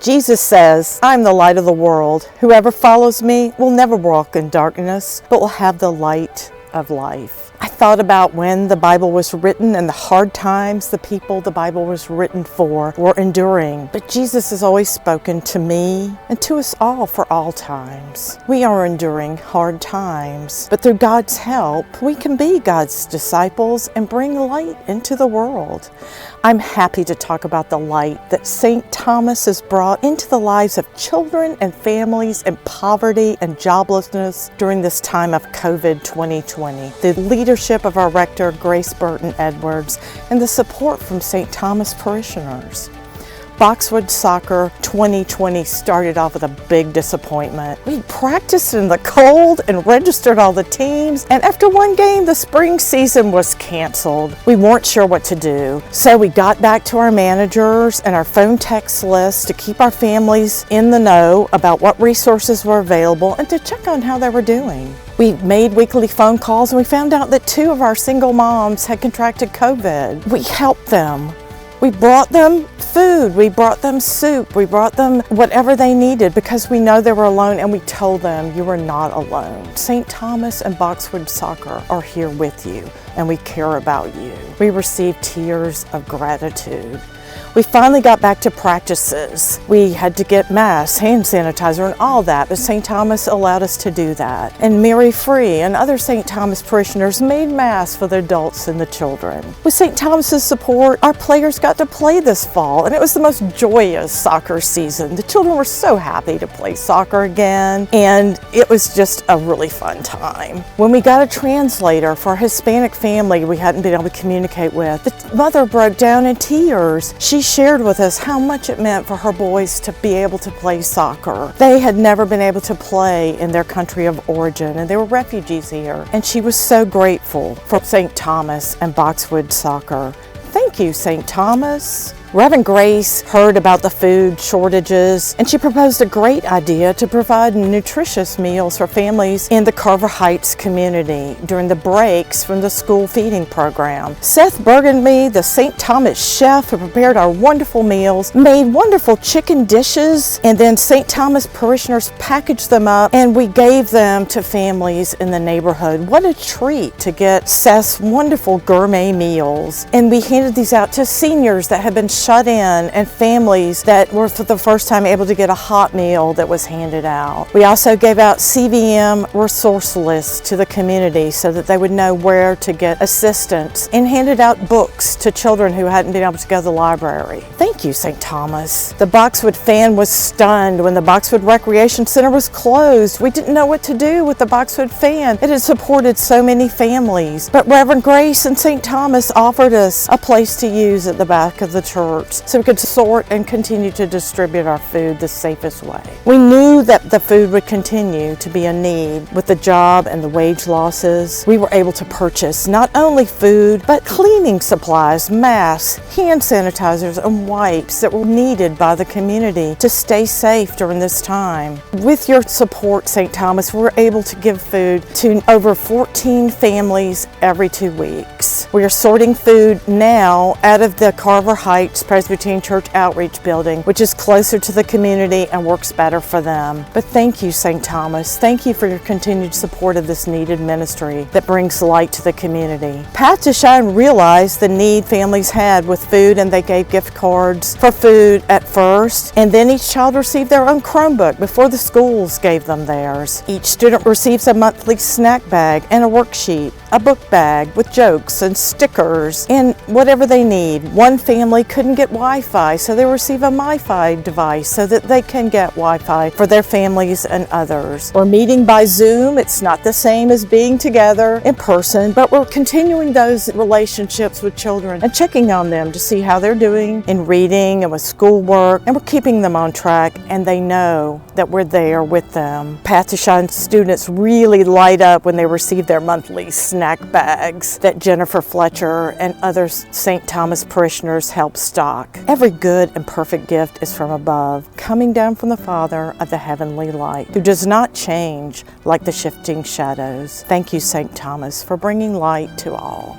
Jesus says, "I'm the light of the world. Whoever follows me will never walk in darkness, but will have the light of life." I thought about when the Bible was written and the hard times the people the Bible was written for were enduring. But Jesus has always spoken to me and to us all for all times. We are enduring hard times, but through God's help, we can be God's disciples and bring light into the world. I'm happy to talk about the light that St. Thomas has brought into the lives of children and families in poverty and joblessness during this time of COVID 2020. The leadership of our rector, Grace Burton Edwards, and the support from St. Thomas parishioners. Boxwood Soccer 2020 started off with a big disappointment. We practiced in the cold and registered all the teams, and after one game, the spring season was canceled. We weren't sure what to do, so we got back to our managers and our phone text list to keep our families in the know about what resources were available and to check on how they were doing. We made weekly phone calls and we found out that 2 of our single moms had contracted COVID. We helped them. We brought them food, we brought them soup, we brought them whatever they needed because we know they were alone, and we told them, "You are not alone. St. Thomas and Boxwood Soccer are here with you, and we care about you." We received tears of gratitude. We finally got back to practices. We had to get masks, hand sanitizer, and all that, but St. Thomas allowed us to do that. And Mary Free and other St. Thomas parishioners made masks for the adults and the children. With St. Thomas's support, our players got to play this fall, and it was the most joyous soccer season. The children were so happy to play soccer again, and it was just a really fun time. When we got a translator for a Hispanic family we hadn't been able to communicate with, the mother broke down in tears. She shared with us how much it meant for her boys to be able to play soccer. They had never been able to play in their country of origin, and they were refugees here. And she was so grateful for St. Thomas and Boxwood Soccer. Thank you, St. Thomas. Reverend Grace heard about the food shortages, and she proposed a great idea to provide nutritious meals for families in the Carver Heights community during the breaks from the school feeding program. Seth Burgundy, the St. Thomas chef who prepared our wonderful meals, made wonderful chicken dishes, and then St. Thomas parishioners packaged them up, and we gave them to families in the neighborhood. What a treat to get Seth's wonderful gourmet meals. And we handed these out to seniors that had been shut in and families that were for the first time able to get a hot meal that was handed out. We also gave out CVM resource lists to the community so that they would know where to get assistance, and handed out books to children who hadn't been able to go to the library. Thank you, St. Thomas. The Boxwood fan was stunned when the Boxwood Recreation Center was closed. We didn't know what to do with the Boxwood fan. It had supported so many families, but Reverend Grace and St. Thomas offered us a place to use at the back of the church so we could sort and continue to distribute our food the safest way. We knew that the food would continue to be a need. With the job and the wage losses, we were able to purchase not only food, but cleaning supplies, masks, hand sanitizers, and wipes that were needed by the community to stay safe during this time. With your support, St. Thomas, we're able to give food to over 14 families every 2 weeks. We are sorting food now out of the Carver Heights Presbyterian Church Outreach Building, which is closer to the community and works better for them. But thank you, St. Thomas. Thank you for your continued support of this needed ministry that brings light to the community. Path to Shine realized the need families had with food, and they gave gift cards for food at first, and then each child received their own Chromebook before the schools gave them theirs. Each student receives a monthly snack bag and a worksheet, a book bag with jokes and stickers and whatever they need. One family couldn't get Wi-Fi, so they receive a MiFi device so that they can get Wi-Fi for their families and others. We're meeting by Zoom. It's not the same as being together in person, but we're continuing those relationships with children and checking on them to see how they're doing in reading and with schoolwork, and we're keeping them on track, and they know that we're there with them. Path to Shine students really light up when they receive their monthly snack bags that Jennifer Fletcher and other St. Thomas parishioners help stock. Every good and perfect gift is from above, coming down from the Father of the heavenly light, who does not change like the shifting shadows. Thank you, St. Thomas, for bringing light to all.